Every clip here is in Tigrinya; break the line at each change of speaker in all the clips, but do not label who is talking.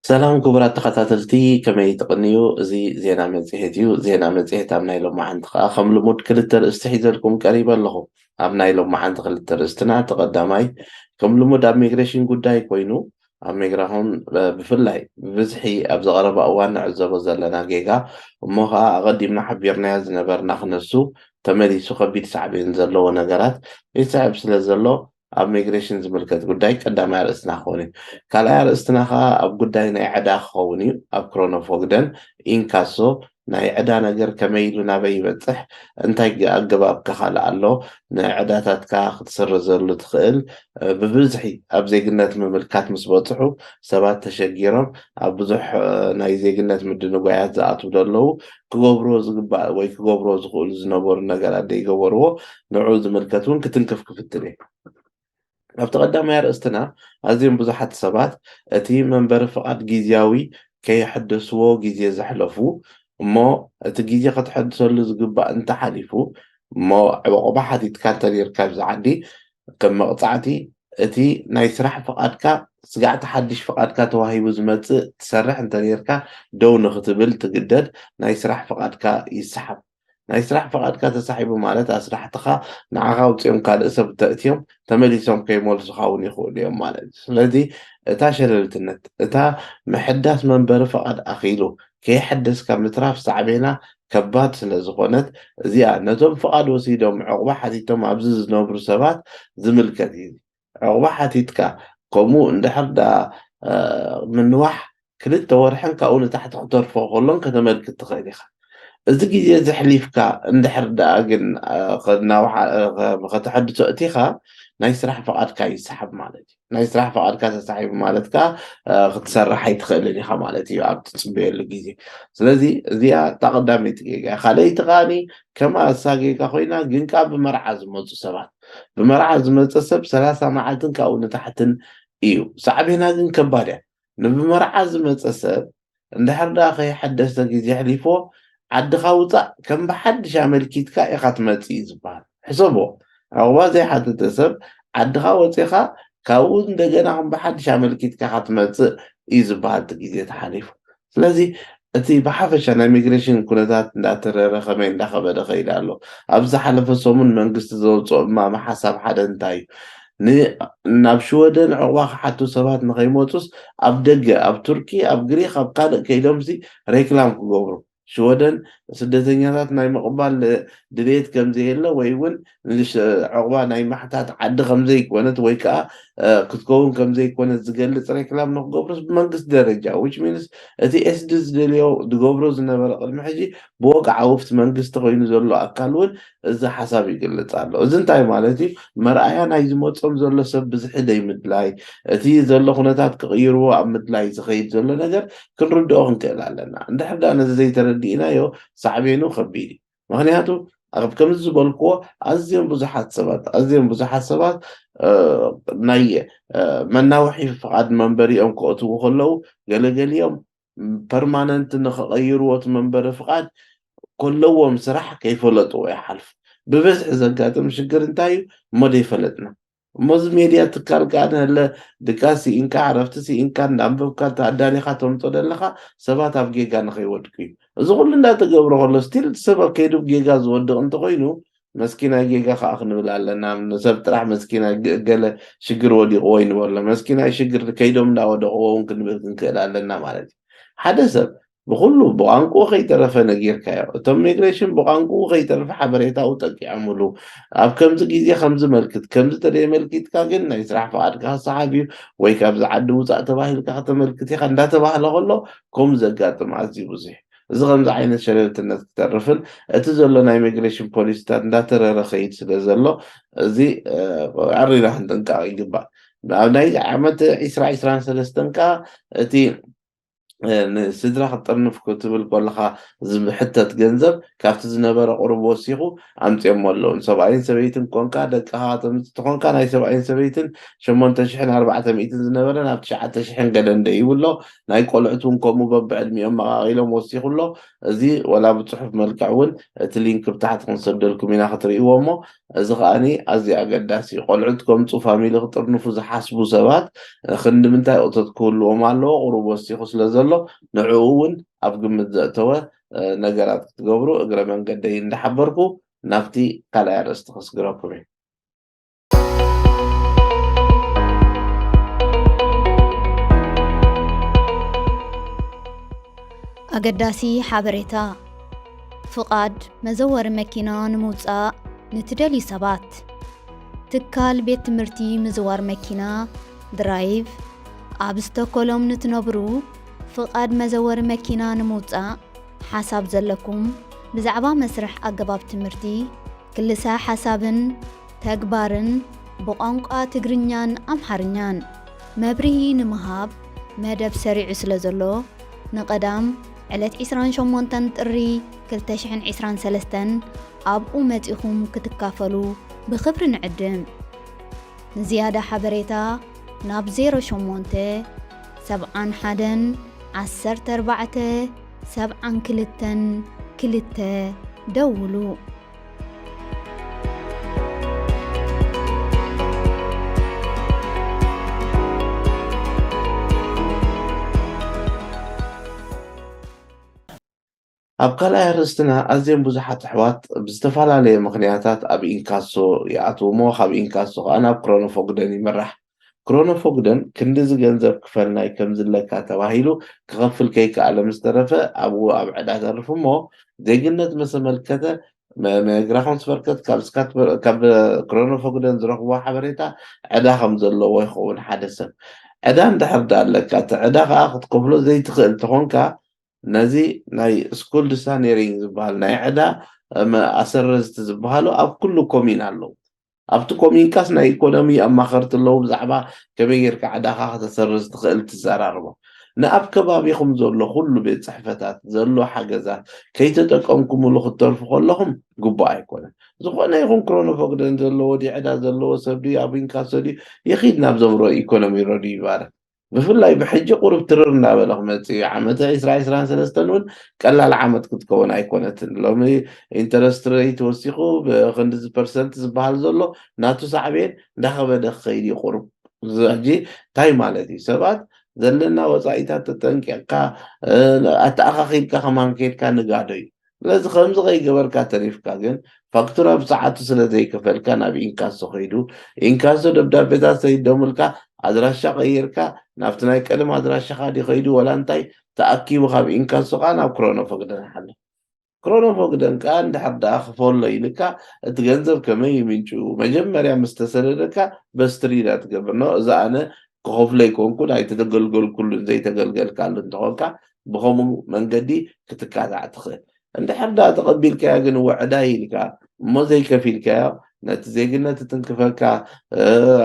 سلام كبرات تخطاتلتي كما يتقنيو زينا مزيهتيو زينا مزيهت أبناي لما عند خم لمود كلتر استحيزر لكم قريبا له أبناي لما عند كلتر استنا تقدماي كم لمود أب ميغريشن قداي كوينو أب ميغراهون بفلاي بزحي أبز غرب أوان عزب زلنا جيجا وموها غدي حبيرنا زنبرنا خنسو تمدي سو خبيت سعبين زلو ونقرات يسعب سلزلو أب ميغريشن زملكت قداي قدام رأسنا خوني ካልኣይ ርእስትና ከዓ ኣብ ጉዳይ ናይ ዕዳ ክኸውን እዩ ኣብ ክሮኖፎግደን ኢንካሶ ናይ ዕዳ ነገር ከመይ ኢሉ ናበይ ይበፅሕ እንታይ ኣገባብካ ካልእ ኣሎ ንዕዳታትካ ክትስርዘሉ ትኽእል ብብዝሒ ኣብ ዜግነት ምምልካት ምስ በፅሑ ሰባት ተሸጊሮም ኣብ ብዙሕ ናይ ዜግነት ምድንጓያት ዝኣትዉ ዘለዉ ክገብሮ ዝግባእ ወይ ክገብሮ ዝኽእሉ ዝነበሩ ነገራት ደይገበርዎ ንዑ ዝምልከት እውን ክትንክፍ ክፍትል እየ ኣብቲ ቀዳማይ ኣርእስትና ኣዝዮም ብዙሓት ሰባት እቲ መንበሪ ፍቓድ ግዝያዊ ከይሕደስዎ ግዜ ዘሕለፉ እሞ እቲ ግዜ ክትሕድሰሉ ዝግባእ እንተሓሊፉ እሞ ዕቁባ ሓቲትካ እንተነርካ ኣብዚ ዓዲ ከም መቕፃዕቲ እቲ ናይ ስራሕ ፍቓድካ ስጋዕቲ ሓድሽ ፍቓድካ ተዋሂቡ ዝመፅእ ትሰርሕ እንተነርካ ደው ንኽትብል ትግደድ ናይ ስራሕ ፍቓድካ ይሰሓብ ናይ ስራሕ ፍቓድካ ተሳሒቡ ማለት ኣብ ስራሕትኻ ንዓኻ ውፅኦም ካልእ ሰብ ተእትዮም ተመሊሶም ከይመልሱኻ እውን ይኽእሉ እዮም ማለት እዩ ስለዚ እታ ሸለልትነት እታ ምሕዳስ መንበሪ ፍቓድ ኣኺሉ ከይሕደስካ ምትራፍ ሳዕቤና ከባድ ስለ ዝኾነት እዚኣ ነቶም ፍቓድ ወሲዶም ዕቑባ ሓቲቶም ኣብዚ ዝነብሩ ሰባት ዝምልከት እዩ ዕቑባ ሓቲትካ ከምኡ እንድሕር ዳ ምንዋሕ ክልተ ወርሕን ካብኡ ንታሕቲ ክተርፎ ከሎን ከተመልክት ትኽእል ኢኻ እዚ ግዜ ዘሕሊፍካ እንድሕር ደኣ ግን ከተሐድሶ እቲኻ ናይ ስራሕ ፍቓድካ ይሰሓብ ማለት እዩ ናይ ስራሕ ፍቓድካ ተሳሒቡ ማለት ከዓ ክትሰርሕ ኣይትኽእልን ኢኻ ማለት እዩ ኣብ ትፅበየሉ ግዜ ስለዚ እዚኣ እታ ቀዳመይቲ ጌጋ ካልአይቲ ከዓኒ ከማ እሳ ጌጋ ኮይና ግን ከዓ ብመርዓ ዝመፁ ሰባት ብመርዓ ዝመፀ ሰብ 30 መዓልትን ካብኡ ንታሕትን እዩ ሳዕቤና ግን ከባድ እያ ንብመርዓ ዝመፀ ሰብ እንድሕር ደኣ ከይሐደሰ ግዜ ሕሊፎ ዓድኻ ውፃእ ከም ብሓድሽ ኣመልኪትካ ኢኻ ትመፅእ እዩ ዝበሃል ሕሰቦ ዕቑባ ዘይሓተተ ሰብ ዓድኻ ወፂኻ ካብኡ እንደገና ከም ብሓድሽ ኣመልኪትካ ኢኻ ትመፅእ እዩ ዝበሃል እቲ ግዜ ተሓሊፉ ስለዚ እቲ ብሓፈሻ ናይ ሚግሬሽን ኩነታት እንዳተረረ ከመይ እንዳኸበደ ኸይድ ኣሎ ኣብ ዝሓለፈ ሰሙን መንግስቲ ዘውፅኦ እማማ ሓሳብ ሓደ እንታይ እዩ ናብ ሽወደን ዕቑባ ክሓቱ ሰባት ንኸይመፁስ ኣብ ደገ ኣብ ቱርኪ ኣብ ግሪክ ኣብ ካልእ ከይዶምሲ ሬክላም ክገብሩ ሽወደን ስደተኛታት ናይ ምቕባል ድሌት ከምዘየለ ወይ እውን ዕቑባ ናይ ማሕታት ዓዲ ከምዘይኮነት ወይ ከዓ ክትከውን ከምዘይኮነት ዝገልፅ ሬክላም ንክገብሩስ ብመንግስቲ ደረጃ ዊች ሚንስ እቲ ኤስዲ ዝደልዮ ዝገብሮ ዝነበረ ቅድሚ ሕጂ ብወግዓዊ መንግስቲ ኮይኑ ዘሎ ኣካል እውን እዚ ሓሳብ ይግለፅ ኣሎ እዚ እንታይ ማለት እዩ መርኣያ ናይ ዝመፆም ዘሎ ሰብ ብዝሒ ደይምድላይ እቲ ዘሎ ኩነታት ክቕይርዎ ኣብ ምድላይ ዝኸይድ ዘሎ ነገር ክንርድኦ ክንክእል ኣለና እንድሕር ዳ ነዚ ዘይተረዲእናዮ ሳዕቤኑ ከቢድ እዩ ምክንያቱ ኣብ ከምዚ ዝበልክዎ ኣዝዮም ብዙሓት ሰባት ናይ መናውሒ ፍቓድ መንበሪኦም ክእትዉ ከለዉ ገለገሊኦም ፐርማነንት ንኽቐይርዎ እቲ መንበሪ ፍቓድ كلهم صراحة كيف فلتوا يا حلف ببز زقات مش قرنتاي ما دي فلتنا موز ميديا تكال كان هلا دكاسي إنك عرفت سي إن كان نعمل كان تعداني خاتم تدلخا سبات أف جيجا نخيودكي زغل لنا تجبر ولا ستيل سبب كيدو جيجا زود أنت قينو مسكينة جيجا خاخن ولا لنا نسبت راح مسكينة قال شجر ودي قوين ولا مسكينة شجر كيدو من داود قوة ممكن كلا لنا مالتي حدث بقول بقانكو خيترف نجيرك تم ميغريشن بقانكو خيترف حبريتا وتك يعملوا اب كم زي خمس ملكت كم تري ملكت كاجن يسرح فعدك صحابي ويك ابز عد وصا تباهل كاخت ملكت يخندا تباهل غلو كم زقات معزي بزح زغم عين شللت الناس تترفن اتزلو ناي ميغريشن بوليس تاع ندا خيت سلازلو زي عرينا عندك يجبا ناي عمت اسرع سلستنكا تي ንስድራ ክጠርንፍ ክትብል ከለኻ ሕተት ገንዘብ ካብቲ ዝነበረ ቁሩብ ወሲኹ ኣምፂኦሞ ኣለዉ ሰብኣይን ሰበይትን ኮንካ ደቅኻ ተምፅቲ ኮንካ ናይ ሰብኣይን ሰበይትን 8,400 ዝነበረ ናብ 9,000 ገለ እንደይብሎ ናይ ቆልዑት እውን ከምኡ በብዕድሚኦም መቃቂሎም ወሲኹ ኣሎ እዚ ወላ ብፅሑፍ መልክዕ እውን እቲ ሊንክ ብታሕቲ ክንሰደልኩም ኢና ክትርእይዎ እሞ እዚ ከዓኒ ኣዝዩ ኣገዳሲ ቆልዑት ከምፁ ፋሚሊ ክጥርንፉ ዝሓስቡ ሰባት ክንምንታይ እቶት ክህልዎም ኣለዎ ቁሩብ ወሲኹ ስለ ዘሎ ንዕኡ እውን ኣብ ግምት ዘእተወ ነገራት ክትገብሩ እግረ መንገደይ እንዳሓበርኩ ናብቲ ካልኣይ ኣርእስቲ ከስግረኩም እየ
ኣገዳሲ ሓበሬታ ፍቓድ መዘወሪ መኪና ንምውፃእ ንትደልዩ ሰባት ትካል ቤት ትምህርቲ ምዝዋር መኪና ድራይቭ ኣብ ዝተኮሎም ንትነብሩ ፍቓድ መዘወሪ መኪና ንምውፃእ ሓሳብ ዘለኩም ብዛዕባ መስርሕ ኣገባብ ትምህርቲ ክልሳ ሓሳብን ተግባርን ብቋንቋ ትግርኛን ኣምሓርኛን መብርሂ ንምሃብ መደብ ሰሪዑ ስለ ዘሎ ንቐዳም ዕለት 28 ጥሪ 2023 ኣብኡ መፂኹም ክትካፈሉ ብኽብሪ ንዕድም ንዝያዳ ሓበሬታ ናብ 08 71 14 72 2 ደውሉ
ኣብ ካልኣይ ኣርእስትና ኣዝዮም ብዙሓት ኣሕዋት ብዝተፈላለየ ምክንያታት ኣብ ኢንካሶ ይኣትዉ እሞ ካብ ኢንካሶ ከዓ ናብ ክሮኖፎግደን ይምራሕ ክሮኖፎግደን ክንዲዚ ገንዘብ ክፈልናይ ከም ዝለካ ተባሂሉ ክኸፍል ከይከኣለ ምስ ተረፈ ኣብኡ ኣብ ዕዳ ተርፉ እሞ ዜግነት መሰመልከተ መግራኹም ዝፈርከት ካብ ክሮኖፎግደን ዝረኽቦ ሓበሬታ ዕዳ ከም ዘለዎ ይኸውን ሓደ ሰብ ዕዳ እንድሕር ዳ ኣለካ እቲ ዕዳ ከዓ ክትከፍሎ ዘይትኽእል ተኾንካ ነዚ ናይ ስኩል ዲሳኔሪንግ ዝበሃል ናይ ዕዳ ኣሰረዝቲ ዝበሃሉ ኣብ ኩሉ ኮሚን ኣለዉ ኣብቲ ኮሚንካስ ናይ ኢኮኖሚ ኣማኸርቲ ኣለዉ ብዛዕባ ከመይ ጌርካ ዕዳኻ ከተሰርዝ ትኽእል ትዘራርቦ ንኣብ ከባቢኹም ዘሎ ኩሉ ቤት ፅሕፈታት ዘሎ ሓገዛት ከይተጠቀምኩምሉ ክትተርፉ ከለኹም ግቡእ ኣይኮነን ዝኾነ ይኹን ክሮኖፎግደን ዘለዎ ዲ ዕዳ ዘለዎ ሰብ ድዩ ኣብ ኢንካሶ ድዩ የኺድ ናብዞም ኢኮኖሚ ረድዩ ይባረክ ብፍላይ ብሕጂ ቁርብ ትርር እናበለ ክመፅእ ዓመተ 2023 እውን ቀላል ዓመት ክትከውን ኣይኮነትን ሎሚ ኢንተረስት ሬት ወሲኹ ብክንዲ ፐርሰንት ዝበሃል ዘሎ ናቱ ሳዕቤን እንዳኸበደ ክኸይድ ይቁርብ ሕጂ እንታይ ማለት እዩ ሰባት ዘለና ወፃኢታት ተጠንቂቕካ ኣተኣኻኺልካ ከማን ከይድካ ንጋዶ እዩ ስለዚ ከምዚ ከይገበርካ ተሪፍካ ግን ፋክቱራ ብሰዓቱ ስለዘይከፈልካ ናብ ኢንካሶ ከይዱ ኢንካሶ ደብዳቤታት ዘይደሙልካ ኣድራሻ ቀይርካ ናብቲ ናይ ቀደም ኣድራሻኻ ዲኸይዱ ወላ እንታይ ተኣኪቡ ካብ ኢንካሶ ከዓ ናብ ክሮኖፎግደን ሓልፍ ክሮኖፎግደን ከዓ እንድሕር ደኣ ክፈሎ ኢልካ እቲ ገንዘብ ከመይ ምንጩ መጀመርያ ምስ ተሰደደካ በስትሪዳ ትገብር ኖ እዛ ኣነ ክኸፍሎ ይኮንኩ ናይ ተገልገል ኩሉ ዘይተገልገልካሉ እንትኾንካ ብከምኡ መንገዲ ክትካታዕ ትኽእል እንድሕር ደኣ ተቐቢልካያ ግን ውዕዳ ኢልካ እሞ ዘይከፊልካዮ ነቲ ዜግነት ትንክፈካ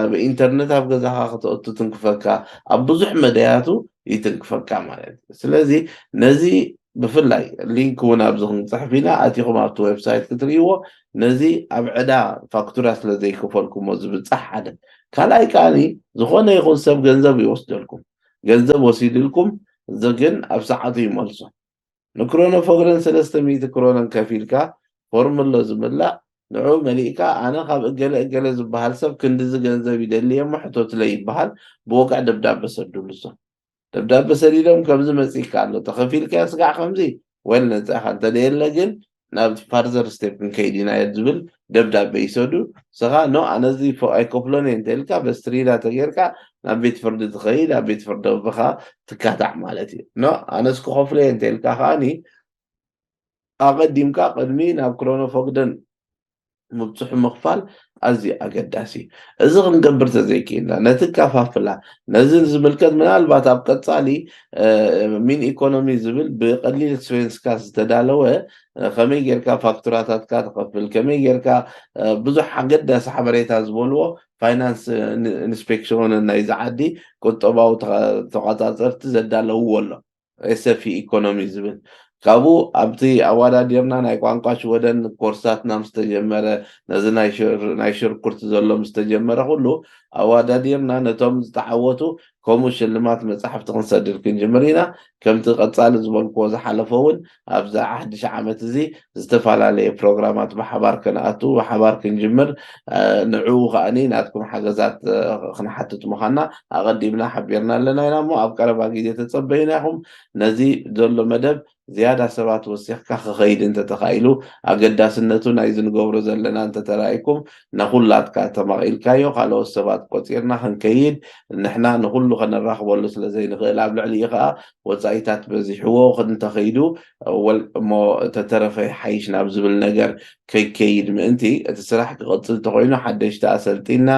ኣብ ኢንተርኔት ኣብ ገዛኻ ክትእቱ ትንክፈካ ኣብ ብዙሕ መድያቱ ይትንክፈካ ማለት እዩ ስለዚ ነዚ ብፍላይ ሊንክ እውን ኣብዚ ክንፅሕፍ ኢና ኣቲኹም ኣብቲ ዌብሳይት ክትርእይዎ ነዚ ኣብ ዕዳ ፋክቱራ ስለዘይከፈልኩሞ ዝብፃሕ ሓደ ካልኣይ ከዓኒ ዝኾነ ይኹን ሰብ ገንዘብ ይወስደልኩም ገንዘብ ወሲድልኩም ግን ኣብ ሰዓቱ ይመልሶ ንክሮኖፎግደን 300 ክሮነን ከፊልካ ፎርሙሎ ዝምላእ ንዑ መሊእካ ኣነ ካብ እገለ እገለ ዝበሃል ሰብ ክንዲዚ ገንዘብ ይደልየ እሞ ሕቶትለይ ይበሃል ብወቃዕ ደብዳቤ ሰዱሉ ሶ ደብዳቤ ሰዲዶም ከምዚ መፂካ ኣሎ ተኸፊልካ ስጋዕ ከምዚ ወል ነፃኻ እንተደየለ ግን ናብ ፋርዘር ስቴፕ ክንከይድ ኢና ዝብል ደብዳቤ ይሰዱ ስኻ ኖ ኣነዚ ኣይከፍሎን እየ እንተኢልካ በስትሪዳ ተጌርካ ናብ ቤት ፍርዲ ትኸይድ ኣብ ቤት ፍርዲ ኣቦኻ ትካታዕ ማለት እዩ ኖ ኣነስ ክኸፍሎ እየ እንተኢልካ ከዓኒ ኣቐዲምካ ቅድሚ ናብ ክሮኖፎግደን ምብፅሑ ምኽፋል ኣዝዩ ኣገዳሲ እዚ ክንገብር ተዘይክኢልና ነቲ ከፋፍላ ነዚ ዝምልከት ምናልባት ኣብ ቀፃሊ ሚን ኢኮኖሚ ዝብል ብቀሊል ኤክስፔንስካ ዝተዳለወ ከመይ ጌርካ ፋክቱራታትካ ትኸፍል ከመይ ጌርካ ብዙሕ ኣገዳሲ ሓበሬታ ዝበልዎ ፋይናንስ ኢንስፔክሽን ናይ ዝዓዲ ቁጠባዊ ተቆፃፀርቲ ዘዳለውዎ ኣሎ ሰፊ ኢኮኖሚ ዝብል ካብኡ ኣብቲ ኣወዳዲርና ናይ ቋንቋ ሽወደን ኮርሳትና ምስ ተጀመረ ነዚ ናይ ሽርኩርቲ ዘሎ ምስ ተጀመረ ኩሉ ኣወዳዲርና ነቶም ዝተዓወቱ ከምኡ ሽልማት መፅሓፍቲ ክንሰድድ ክንጅምር ኢና ከምቲ ቀፃሊ ዝበልክዎ ዝሓለፈ እውን ኣብዛ 1 ዓመት እዚ ዝተፈላለየ ፕሮግራማት ብሓባር ክንኣቱ ብሓባር ክንጅምር ንዕኡ ከዓኒ ናትኩም ሓገዛት ክንሓትት ምዃንና ኣቐዲምና ሓቢርና ኣለና ኢና እሞ ኣብ ቀረባ ግዜ ተፀበይና ኢኹም ነዚ ዘሎ መደብ ዝያዳ ሰባት ወሲኽካ ክኸይድ እንተተኻኢሉ ኣገዳስነቱ ናይ ዝንገብሮ ዘለና እንተተራእይኩም ንኹላትካ ተማቒልካዮ ካልኦት ሰባት ቆፂርና ክንከይድ ንሕና ንኩሉ ከነራኽበሉ ስለ ዘይንኽእል ኣብ ልዕሊ ከዓ ወፃኢታት በዚሕዎ እንተኸይዱ እሞ ተተረፈ ሓይሽ ናብ ዝብል ነገር ከይከይድ ምእንቲ እቲ ስራሕ ክቕፅል ተኮይኑ ሓደሽቲ ኣሰልጢና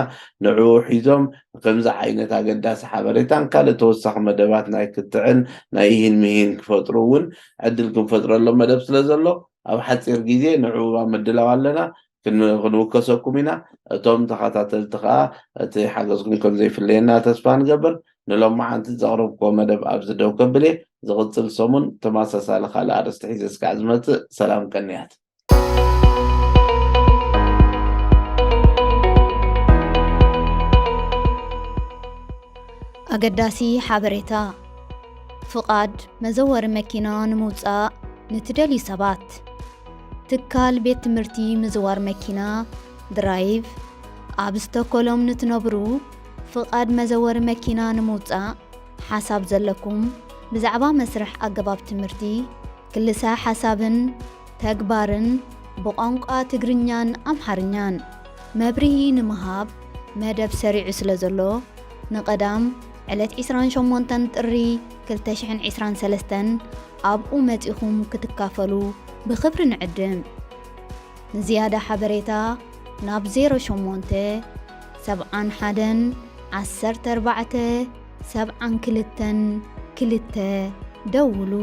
ንዕኡ ሒዞም ከምዚ ዓይነት ኣገዳሲ ሓበሬታን ካልእ ተወሳኺ መደባት ናይ ክትዕን ናይ ይህን ምሂን ክፈጥሩ እውን ዕድል ክንፈጥረሎም መደብ ስለ ዘሎ ኣብ ሓፂር ግዜ ንዕኡ ኣብ ምድላው ኣለና ክንውከሰኩም ኢና እቶም ተኸታተልቲ ከዓ እቲ ሓገዝኩም ከም ዘይፍለየና ተስፋ ንገብር ንሎማዓንቲ ዘቕረብክዎ መደብ ኣብዚ ደው ከብል እየ ዝቕፅል ሰሙን ተመሳሳሊ ካልእ ኣርእስቲ ሒዘ እስካዕ ዝመፅእ ሰላም ቀኒያት
ኣገዳሲ ሓበሬታ ፍቓድ መዘወሪ መኪና ንምውፃእ ንትደልዩ ሰባት ትካል ቤት ትምህርቲ ምዝዋር መኪና ድራይቭ ኣብ ስተኮሎም ንትነብሩ ፍቓድ መዘወሪ መኪና ንምውፃእ ሓሳብ ዘለኩም ብዛዕባ መስርሕ ኣገባብ ትምህርቲ ክልሳ ሓሳብን ተግባርን ብቋንቋ ትግርኛን ኣምሓርኛን መብርሂ ንምሃብ መደብ ሰሪዑ ስለ ዘሎ ንቐዳም ዕለት 28 ጥሪ 2023 ኣብኡ መፂኹም ክትካፈሉ ብኽብሪ ንዕድም ንዝያዳ ሓበሬታ ናብ 08 71 14 72 2 ደውሉ